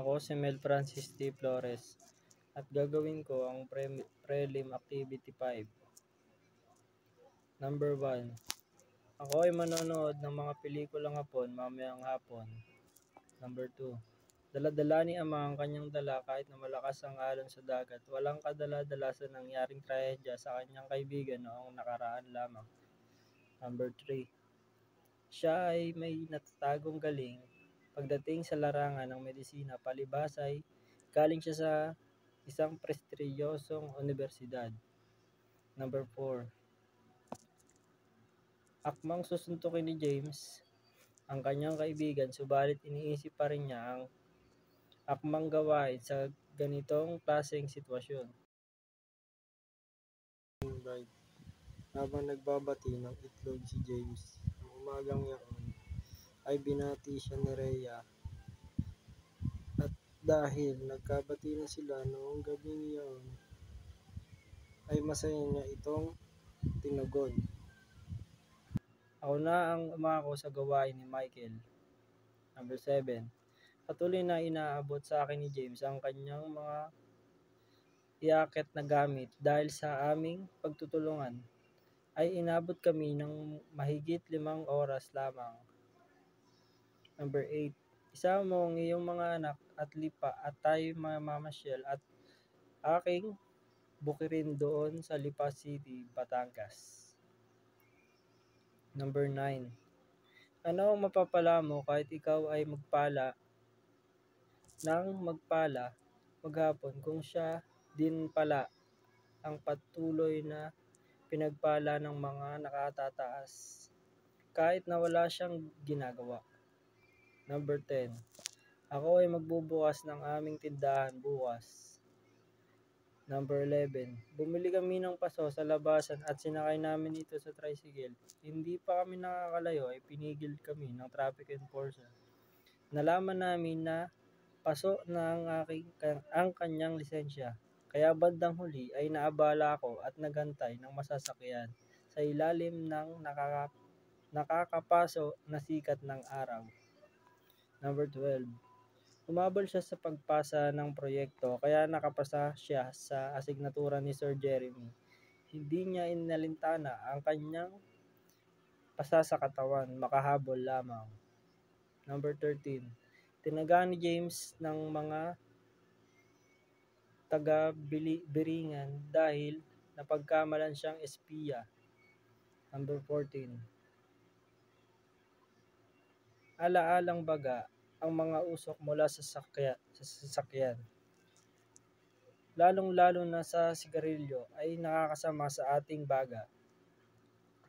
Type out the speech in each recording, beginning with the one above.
Ako si Mel Francis T. Flores at gagawin ko ang Prelim Activity 5. Number 1. Ako ay manonood ng mga pelikulang hapon mamayang hapon. Number 2. Dala-dala ni Ama ang kanyang dala kahit na malakas ang alon sa dagat. Walang kadala-dala sa nangyaring trahedya sa kanyang kaibigan noong nakaraan lamang. Number 3. Siya ay may natatagong galing pagdating sa larangan ng medisina, palibhas ay galing siya sa isang prestiyosong universidad. Number 4. Akmang susuntukin ni James ang kanyang kaibigan, subalit iniisip pa rin niya ang akmang gawain sa ganitong klaseng sitwasyon. Right. Habang nagbabati ng itlog si James, ang umagang yaon ay binati siya ni Rhea. At dahil nagkabati na sila noong gabing iyon, ay masaya niya itong tinugon. Ako na ang umako sa gawain ni Michael. Number 7. Patuloy na inaabot sa akin ni James ang kanyang mga iakyat na gamit dahil sa aming pagtutulungan ay inabot kami ng mahigit 5 oras lamang. Number 8. Isama mo ang iyong mga anak at lipa at tayo mamamasyal at aking bukirin doon sa Lipa City, Batangas. Number 9. Ano ang mapapala mo kahit ikaw ay magpala maghapon kung siya din pala ang patuloy na pinagpala ng mga nakatataas kahit na wala siyang ginagawa. Number 10. Ako ay magbubukas ng aming tindahan bukas. Number 11. Bumili kami ng paso sa labasan at sinakay namin ito sa tricycle. Hindi pa kami nakakalayo ay pinigil kami ng traffic enforcer. Nalaman namin na paso na ang kanyang lisensya. Kaya bandang huli ay naabala ako at nagantay ng masasakyan sa ilalim ng nakakapaso na sikat ng araw. Number 12. Humabol siya sa pagpasa ng proyekto kaya nakapasa siya sa asignatura ni Sir Jeremy. Hindi niya inalintana ang kanyang pasasakatawan, makahabol lamang. Number 13. Tinagaan ni James ng mga taga-biringan dahil napagkamalan siyang espiya. Number 14. Ala-alang baga ang mga usok mula sa sasakyan. Lalong-lalo na sa sigarilyo ay nakakasama sa ating baga.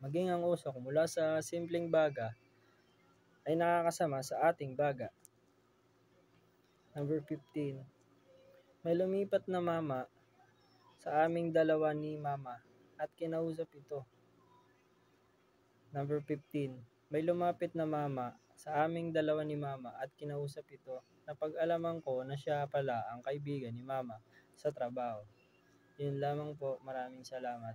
Maging ang usok mula sa simpleng baga ay nakakasama sa ating baga. Number 15. May lumipat na mama sa aming dalawa ni Mama at kinausap ito. Number 15. May lumapit na mama sa aming dalawa ni Mama at kinausap ito. Napag-alaman ko na siya pala ang kaibigan ni Mama sa trabaho. Yun lamang po. Maraming salamat.